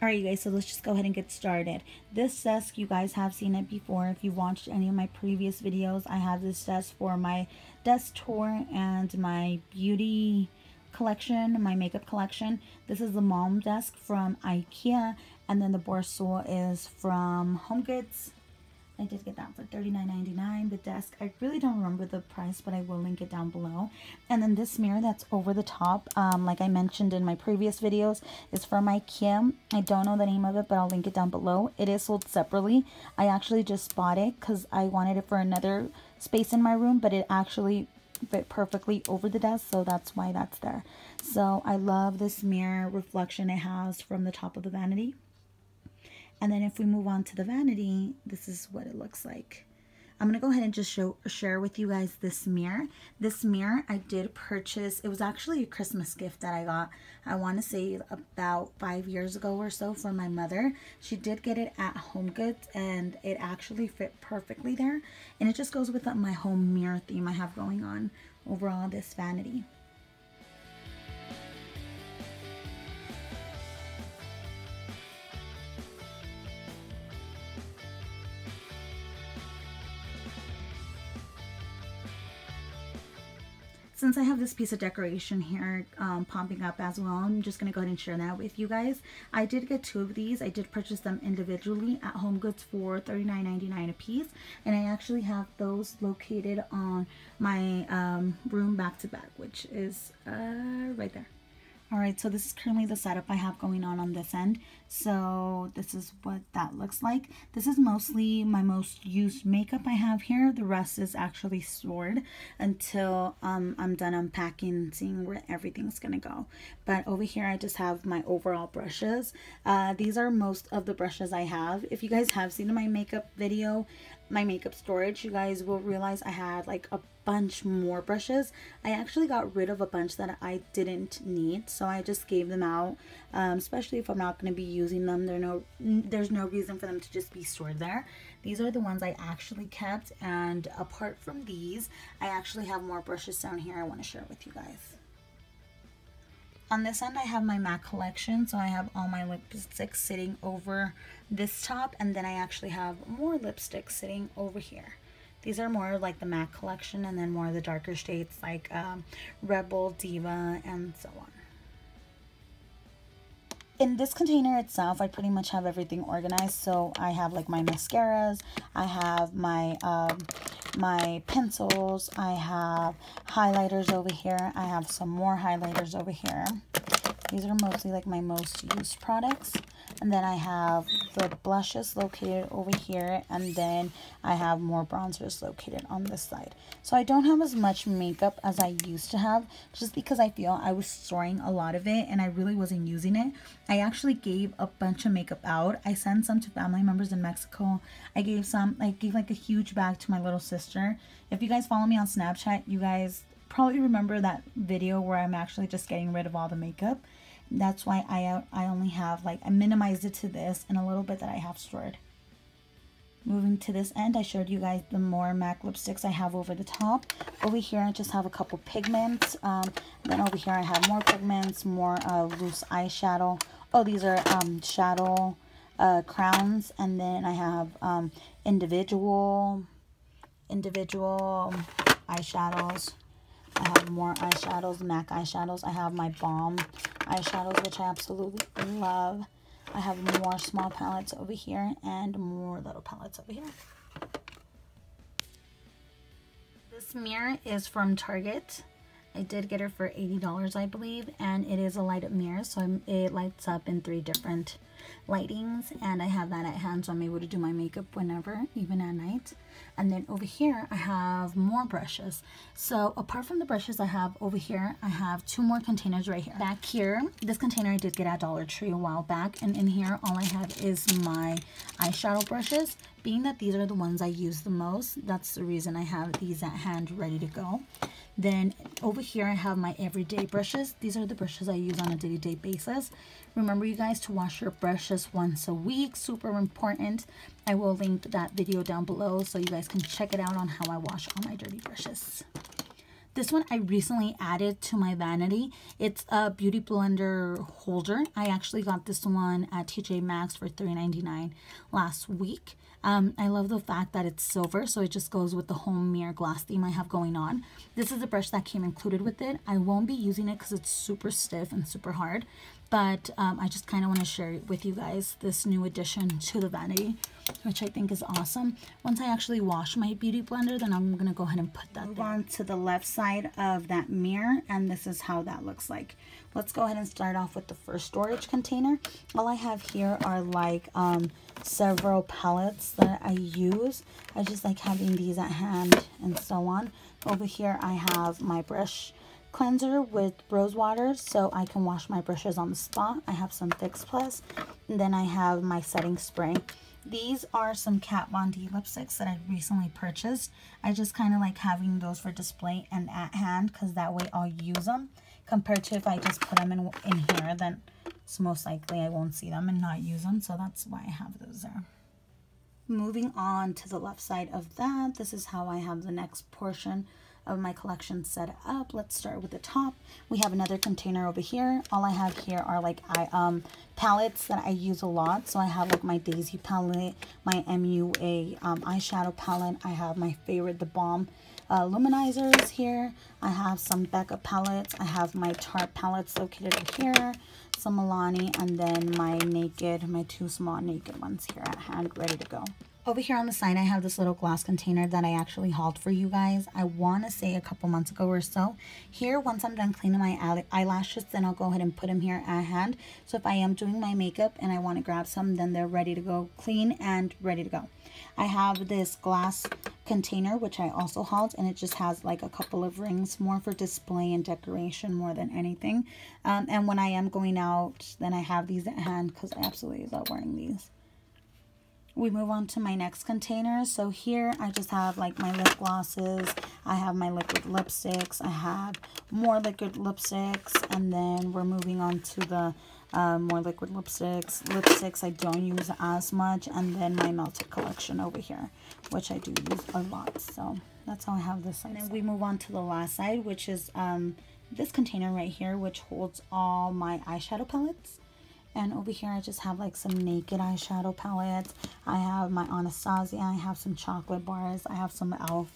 Alright you guys, so let's just go ahead and get started. This desk, you guys have seen it before. If you've watched any of my previous videos, I have this desk for my desk tour and my beauty collection, my makeup collection. This is the mom desk from IKEA, and then the bar stool is from HomeGoods. I did get that for $39.99. The desk, I really don't remember the price, but I will link it down below. And then this mirror that's over the top, like I mentioned in my previous videos, is from IKEA. I don't know the name of it, but I'll link it down below. It is sold separately. I actually just bought it because I wanted it for another space in my room, but it actually fit perfectly over the desk, so that's why that's there. So I love this mirror reflection it has from the top of the vanity. And then if we move on to the vanity, this is what it looks like. I'm going to go ahead and just share with you guys this mirror. This mirror I did purchase. It was actually a Christmas gift that I got, I want to say about 5 years ago or so, from my mother. She did get it at HomeGoods and it actually fit perfectly there. And it just goes with my home mirror theme I have going on overall this vanity. Since I have this piece of decoration here popping up as well, I'm just going to go ahead and share that with you guys. I did get 2 of these. I did purchase them individually at HomeGoods for $39.99 a piece. And I actually have those located on my room back to back, which is right there. Alright, so this is currently the setup I have going on this end. So this is what that looks like. This is mostly my most used makeup I have here. The rest is actually stored until I'm done unpacking and seeing where everything's gonna go. But over here I just have my overall brushes. These are most of the brushes I have. If you guys have seen my makeup video, my makeup storage, you guys will realize I had like a bunch more brushes. I actually got rid of a bunch that I didn't need, so I just gave them out, especially if I'm not going to be using them. There's no reason for them to just be stored there. These are the ones I actually kept, and apart from these, I actually have more brushes down here I want to share with you guys. On this end, I have my MAC collection, so I have all my lipsticks sitting over this top, and then I actually have more lipsticks sitting over here. These are more like the MAC collection, and then more of the darker shades like Rebel, Diva, and so on. In this container itself, I pretty much have everything organized. So I have like my mascaras, I have my my pencils, I have highlighters over here, I have some more highlighters over here. These are mostly like my most used products. And then I have the blushes located over here, and then I have more bronzers located on this side. So I don't have as much makeup as I used to have, just because I feel I was storing a lot of it and I really wasn't using it. I actually gave a bunch of makeup out. I sent some to family members in Mexico. I gave like a huge bag to my little sister. If you guys follow me on Snapchat, you guys probably remember that video where I'm actually just getting rid of all the makeup. That's why I only have, like, I minimized it to this and a little bit that I have stored. Moving to this end, I showed you guys the more MAC lipsticks I have over the top. Over here, I just have a couple pigments. Then over here, I have more pigments, more loose eyeshadow. Oh, these are shadow crowns. And then I have individual eyeshadows. I have more eyeshadows, MAC eyeshadows. I have my Balm eyeshadows, which I absolutely love. I have more small palettes over here and more little palettes over here. This mirror is from Target. I did get it for $80, I believe, and it is a light up mirror, so it lights up in 3 different lightings, and I have that at hand, so I'm able to do my makeup whenever, even at night. And then over here I have more brushes. So apart from the brushes I have over here, I have 2 more containers right here. Back here, this container I did get at Dollar Tree a while back, and in here all I have is my eyeshadow brushes. Being that these are the ones I use the most, that's the reason I have these at hand ready to go. Then over here I have my everyday brushes. These are the brushes I use on a day-to-day basis. Remember, you guys, to wash your brushes once a week. Super important. I will link that video down below so you guys can check it out on how I wash all my dirty brushes. This one I recently added to my vanity. It's a beauty blender holder. I actually got this one at TJ Maxx for $3.99 last week. I love the fact that it's silver, so it just goes with the home mirror glass theme I have going on. This is a brush that came included with it. I won't be using it because it's super stiff and super hard, but I just kind of want to share it with you guys, this new addition to the vanity, which I think is awesome. Once I actually wash my beauty blender, then I'm going to go ahead and put that on to the left side of that mirror, and this is how that looks like. Let's go ahead and start off with the first storage container. All I have here are like several palettes that I use. I just like having these at hand and so on. Over here I have my brush cleanser with rose water, so I can wash my brushes on the spot. I have some Fix Plus, and then I have my setting spray. These are some Kat Von D lipsticks that I recently purchased. I just kind of like having those for display and at hand, because that way I'll use them, compared to if I just put them in here, then it's most likely I won't see them and not use them, so that's why I have those there. Moving on to the left side of that, this is how I have the next portion of my collection set up. Let's start with the top. We have another container over here. All I have here are like palettes that I use a lot. So I have like my Daisy palette, my MUA eyeshadow palette. I have my favorite, the Balm luminizers here. I have some Becca palettes. I have my Tarte palettes located over here, some Milani, and then my two small naked ones here at hand, ready to go. Over here on the side, I have this little glass container that I actually hauled for you guys. I want to say a couple months ago or so. Here, once I'm done cleaning my eyelashes, then I'll go ahead and put them here at hand. So if I am doing my makeup and I want to grab some, then they're ready to go, clean and ready to go. I have this glass container, which I also hauled, and it just has like a couple of rings, more for display and decoration more than anything. And when I am going out, then I have these at hand because I absolutely love wearing these. We move on to my next container. So here I just have like my lip glosses. I have my liquid lipsticks. I have more liquid lipsticks. And then we're moving on to the more liquid lipsticks. Lipsticks I don't use as much. And then my melted collection over here, which I do use a lot. So that's how I have this side. And then we move on to the last side, which is this container right here, which holds all my eyeshadow palettes. And over here, I just have like some naked eyeshadow palettes. I have my Anastasia. I have some chocolate bars. I have some e.l.f.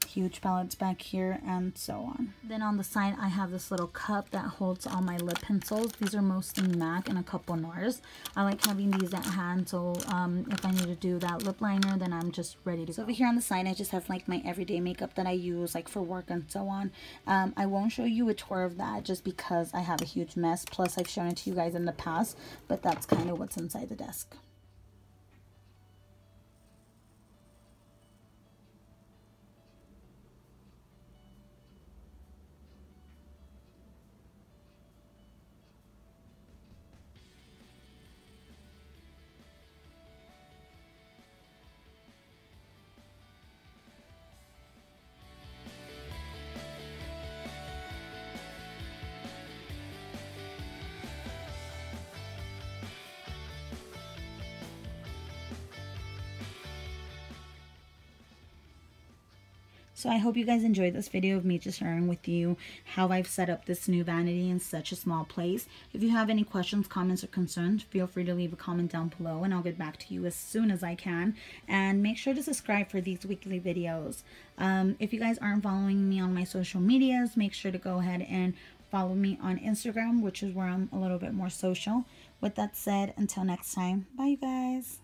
huge palettes back here, and so on. Then on the side, I have this little cup that holds all my lip pencils. These are mostly MAC and a couple NARS. I like having these at hand, so if I need to do that lip liner, then I'm just ready to go. So over here on the side, I just have like my everyday makeup that I use like for work and so on. I won't show you a tour of that just because I have a huge mess. Plus, I've shown it to you guys in the past, but that's kind of what's inside the desk. So I hope you guys enjoyed this video of me just sharing with you how I've set up this new vanity in such a small place. If you have any questions, comments, or concerns, feel free to leave a comment down below and I'll get back to you as soon as I can. And make sure to subscribe for these weekly videos. If you guys aren't following me on my social medias, make sure to go ahead and follow me on Instagram, which is where I'm a little bit more social. With that said, until next time, bye you guys.